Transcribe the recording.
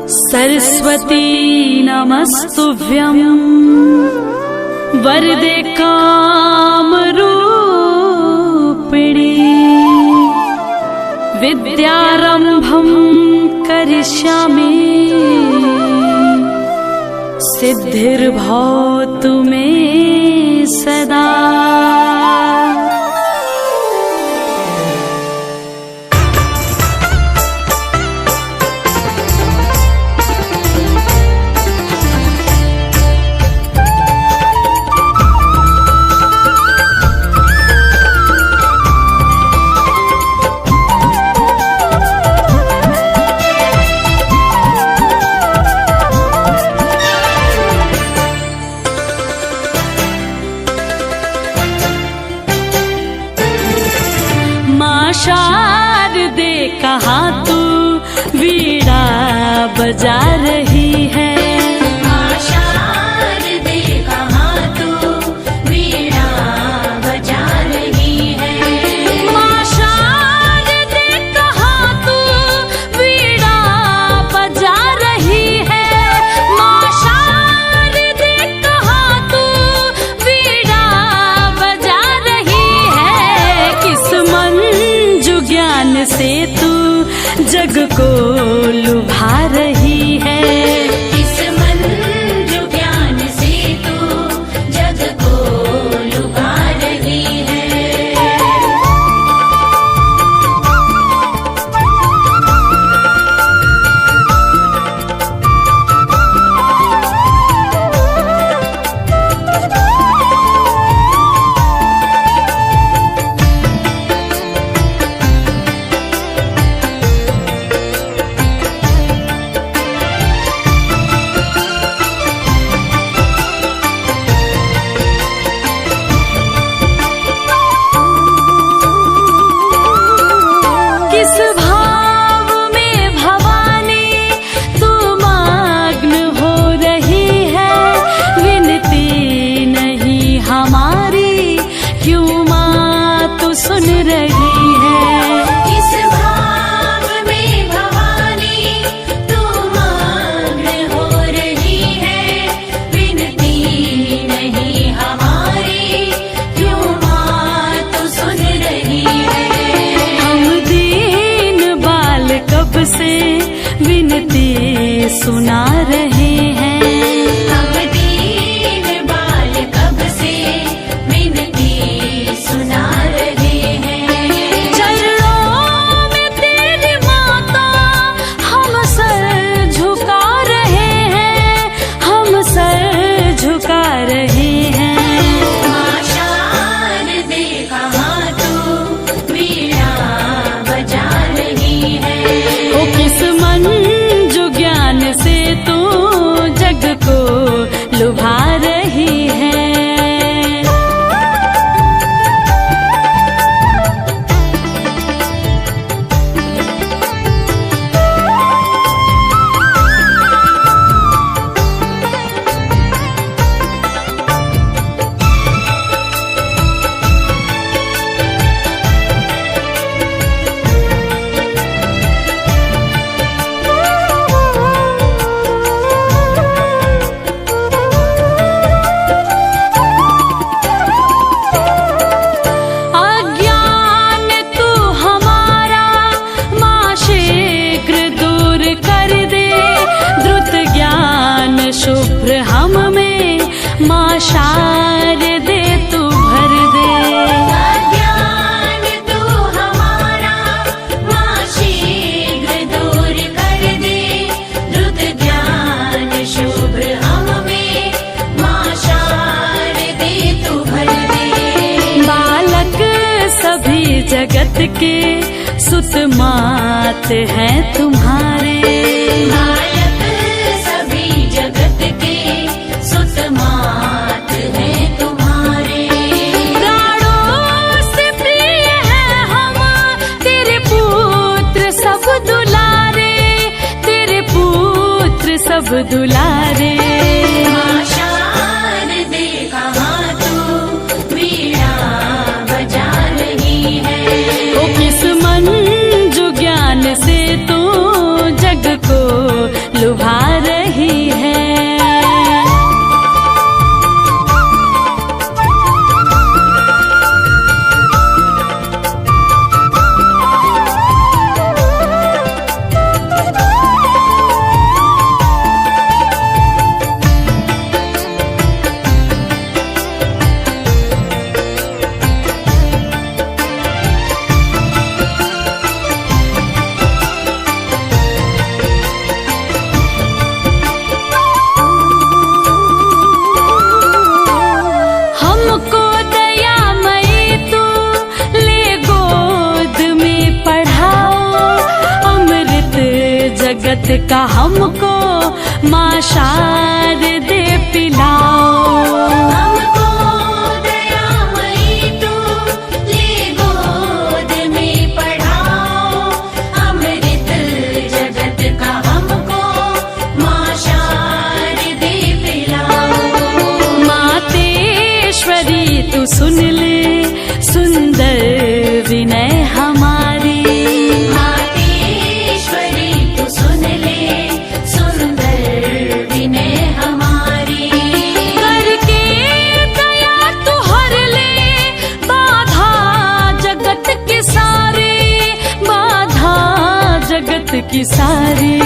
सरस्वती नमस्तुभ्यं वरदे कामरूपिणी विद्यारंभं करिष्यामि सिद्धिर्भवतु मे सदा। शारदे कहाँ तू वीणा बजा रही है। माँ शारदे कहाँ तू वीणा बजा रही है। माँ शारदे कहाँ तू वीणा बजा रही है। माँ शारदे कहाँ तू वीणा बजा रही है। किस मन ज्ञान से तू जग को लुभा रही है। किस मन जो ज्ञान से तू जग को लुभा रही है। सुन रही है किस भाव में भवानी तू मग्न हो रही है। विनती नहीं हमारी क्यों माँ तू सुन रही है। हम दीन बाल कब से विनती सुना रहे हैं। हम दीन बाल कब से विनती सुना रहे हैं। झुका रहे हैं। माँ शारदे कहाँ तू वीणा बजा रही है। ओ किस मन जो ज्ञान से तू जग को लुभा रही है। शुभ्र हम में माँ शारदे तू भर दे। अज्ञान तू हमारा माँ शीघ्र दूर कर दे। द्रुत ज्ञान शुभ्र हम में माँ शारदे तू भर दे। बालक सभी जगत के सुत मात हैं तुम्हारे। जगत के सुत मात है तुम्हारे। प्राणों से प्रिय है हम तेरे पुत्र सब दुलारे। तेरे पुत्र सब दुलारे। माँ शारदे कहाँ तू वीणा बजा रही है। ओ किस मन जो ज्ञान से तू जग को लुभा जगत का हमको माँ शारदे पिलाओ। हमको दयामयी तू ले गोद में पढ़ाओ। अमृत जगत का हमको माँ शारदे पिलाओ। मातेश्वरी तू सुन ले सुंदर विनय हमारी। मातेश्वरी तू सुन ले सुंदर विनय हमारी। करके दया तू हर ले बाधा जगत की सारी, बाधा जगत की सारी।